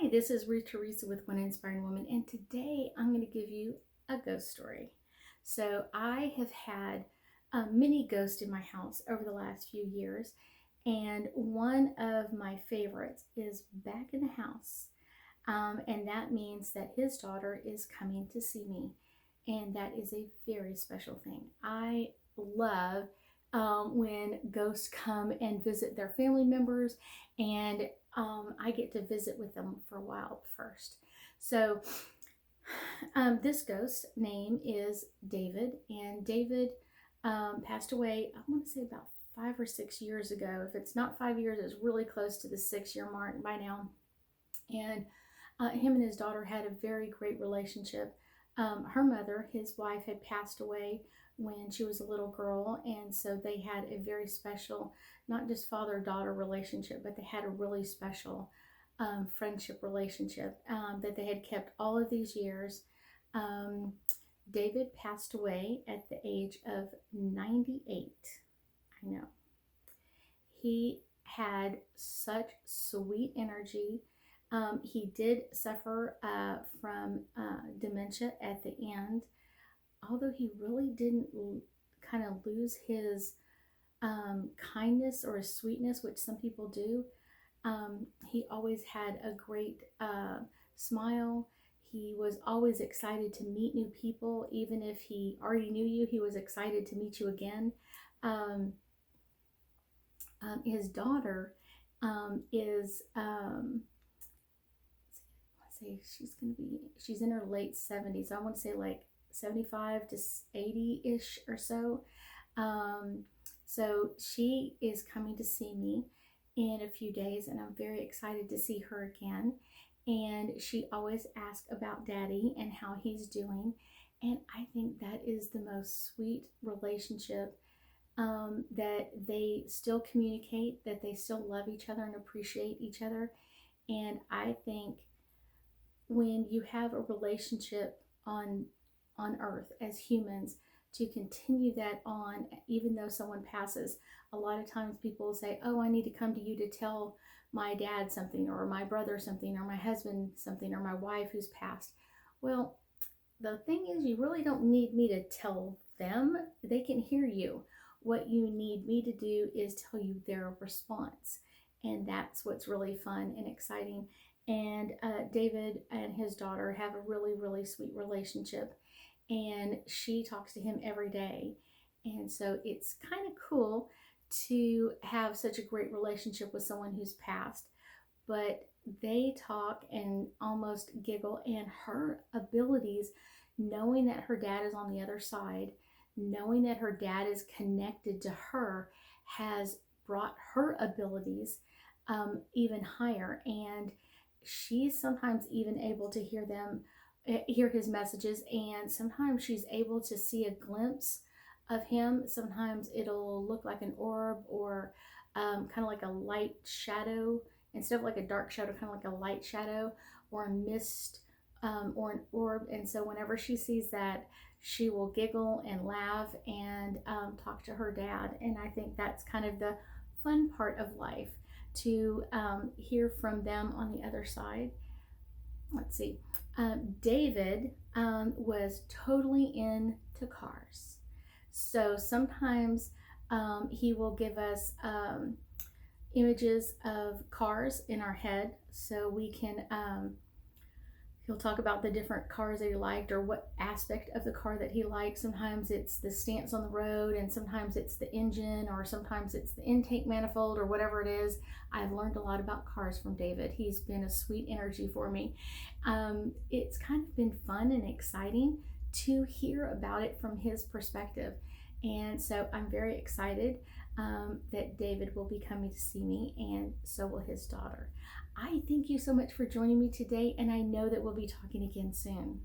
Hi, this is Ruth Theresa with One Inspiring Woman, and today I'm going to give you a ghost story. So, I have had many ghosts in my house over the last few years, and one of my favorites is back in the house. And that means that his daughter is coming to see me, and that is a very special thing. I love when ghosts come and visit their family members, and I get to visit with them for a while first. So, this ghost name is David, and David passed away, I want to say about 5 or 6 years ago. If it's not 5 years, it's really close to the 6 year mark by now. And him and his daughter had a very great relationship. Her mother, his wife, had passed away when she was a little girl, and so they had a very special, not just father daughter relationship, but they had a really special friendship relationship that they had kept all of these years. Um, David passed away at the age of 98. I know. He had such sweet energy. He did suffer from dementia at the end, although he really didn't kind of lose his kindness or his sweetness, which some people do. He always had a great smile. He was always excited to meet new people. Even if he already knew you, he was excited to meet you again. Um, his daughter is let's say she's in her late 70s. I want to say like 75 to 80-ish or so. Um, so she is coming to see me in a few days, and I'm very excited to see her again. And she always asks about Daddy and how he's doing. And I think that is the most sweet relationship, that they still communicate, that they still love each other and appreciate each other. And I think when you have a relationship on earth as humans, to continue that on, even though someone passes, a lot of times people will say, oh, I need to come to you to tell my dad something, or my brother something, or my husband something, or my wife who's passed. Well, the thing is, you really don't need me to tell them. They can hear you. What you need me to do is tell you their response. And that's what's really fun and exciting. And David and his daughter have a really, really sweet relationship. And she talks to him every day. And so it's kind of cool to have such a great relationship with someone who's passed. But they talk and almost giggle, and her abilities, knowing that her dad is on the other side, knowing that her dad is connected to her, has brought her abilities even higher. And she's sometimes even able to hear his messages, and sometimes she's able to see a glimpse of him. Sometimes it'll look like an orb, or kind of like a light shadow, instead of like a dark shadow, kind of like a light shadow, or a mist, or an orb. And so whenever she sees that, she will giggle and laugh and talk to her dad. And I think that's kind of the fun part of life, to hear from them on the other side. Let's see. David was totally into cars. So sometimes he will give us images of cars in our head, so we can he'll talk about the different cars that he liked, or what aspect of the car that he liked. Sometimes it's the stance on the road, and sometimes it's the engine, or sometimes it's the intake manifold, or whatever it is. I've learned a lot about cars from David. He's been a sweet energy for me. It's kind of been fun and exciting to hear about it from his perspective. And so I'm very excited that David will be coming to see me, and so will his daughter. I thank you so much for joining me today, and I know that we'll be talking again soon.